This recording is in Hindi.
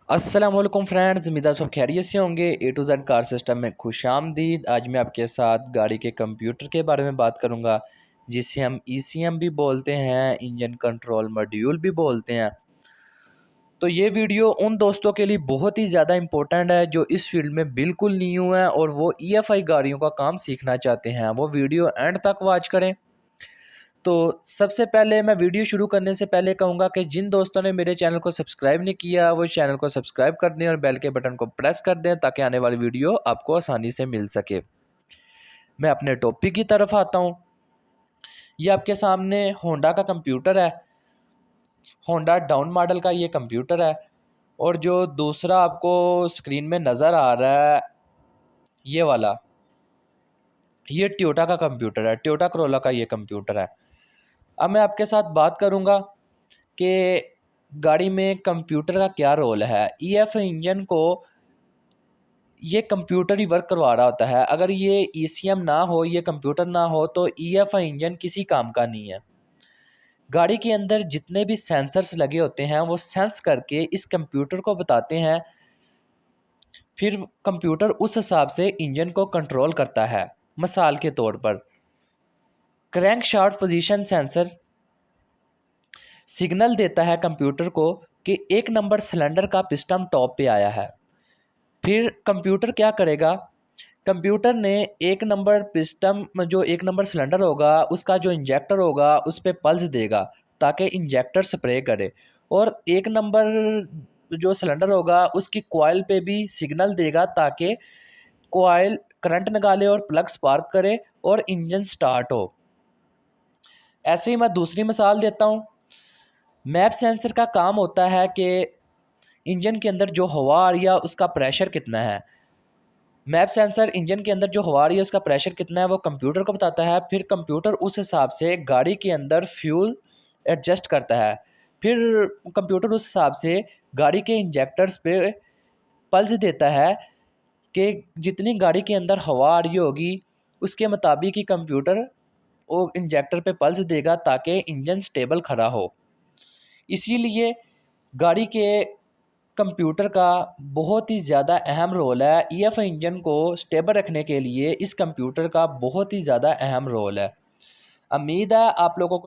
अस्सलाम वालेकुम फ्रेंड्स, उम्मीद है सब खैरियत से होंगे। ए टू जेड कार सिस्टम में खुश आमदीद। आज मैं आपके साथ गाड़ी के कंप्यूटर के बारे में बात करूंगा, जिसे हम ईसीएम भी बोलते हैं, इंजन कंट्रोल मॉड्यूल भी बोलते हैं। तो ये वीडियो उन दोस्तों के लिए बहुत ही ज़्यादा इम्पोर्टेंट है जो इस फील्ड में बिल्कुल न्यू हैं और वो ईएफआई गाड़ियों का काम सीखना चाहते हैं। वो वीडियो एंड तक वॉच करें। तो सबसे पहले मैं वीडियो शुरू करने से पहले कहूँगा कि जिन दोस्तों ने मेरे चैनल को सब्सक्राइब नहीं किया वो चैनल को सब्सक्राइब कर दें और बेल के बटन को प्रेस कर दें ताकि आने वाली वीडियो आपको आसानी से मिल सके। मैं अपने टॉपिक की तरफ आता हूँ। ये आपके सामने होंडा का कंप्यूटर है, होंडा डाउन मॉडल का ये कंप्यूटर है। और जो दूसरा आपको स्क्रीन में नज़र आ रहा है ये वाला, ये टोयोटा का कंप्यूटर है, टोयोटा करोला का ये कंप्यूटर है। अब मैं आपके साथ बात करूँगा कि गाड़ी में कंप्यूटर का क्या रोल है। ईएफ इंजन को ये कंप्यूटर ही वर्क करवा रहा होता है। अगर ये ईसीएम ना हो, ये कंप्यूटर ना हो तो ईएफ इंजन किसी काम का नहीं है। गाड़ी के अंदर जितने भी सेंसर्स लगे होते हैं वो सेंस करके इस कंप्यूटर को बताते हैं, फिर कंप्यूटर उस हिसाब से इंजन को कंट्रोल करता है। मिसाल के तौर पर crank shaft position sensor signal देता है कंप्यूटर को कि एक नंबर सिलेंडर का पिस्टन टॉप पे आया है। फिर कंप्यूटर क्या करेगा, कंप्यूटर ने एक नंबर पिस्टन जो एक नंबर सिलेंडर होगा उसका जो इंजेक्टर होगा उस पर पल्स देगा ताकि इंजेक्टर स्प्रे करे, और एक नंबर जो सिलेंडर होगा उसकी कॉइल पे भी सिग्नल देगा ताकि कॉइल करंट निकाले और प्लग स्पार्क करे और इंजन स्टार्ट हो। ऐसे ही मैं दूसरी मिसाल देता हूँ। मैप सेंसर का काम होता है कि इंजन के अंदर जो हवा आ रही है उसका प्रेशर कितना है। मैप सेंसर इंजन के अंदर जो हवा आ रही है उसका प्रेशर कितना है वो कंप्यूटर को बताता है। फिर कंप्यूटर उस हिसाब से गाड़ी के अंदर फ्यूल एडजस्ट करता है। फिर कंप्यूटर उस हिसाब से गाड़ी के इंजेक्टर्स पे पल्स देता है कि जितनी गाड़ी के अंदर हवा आ रही होगी उसके मुताबिक ही कंप्यूटर वो इंजेक्टर पे पल्स देगा ताकि इंजन स्टेबल खड़ा हो। इसीलिए गाड़ी के कंप्यूटर का बहुत ही ज़्यादा अहम रोल है। ईएफ इंजन को स्टेबल रखने के लिए इस कंप्यूटर का बहुत ही ज़्यादा अहम रोल है। उम्मीद है आप लोगों को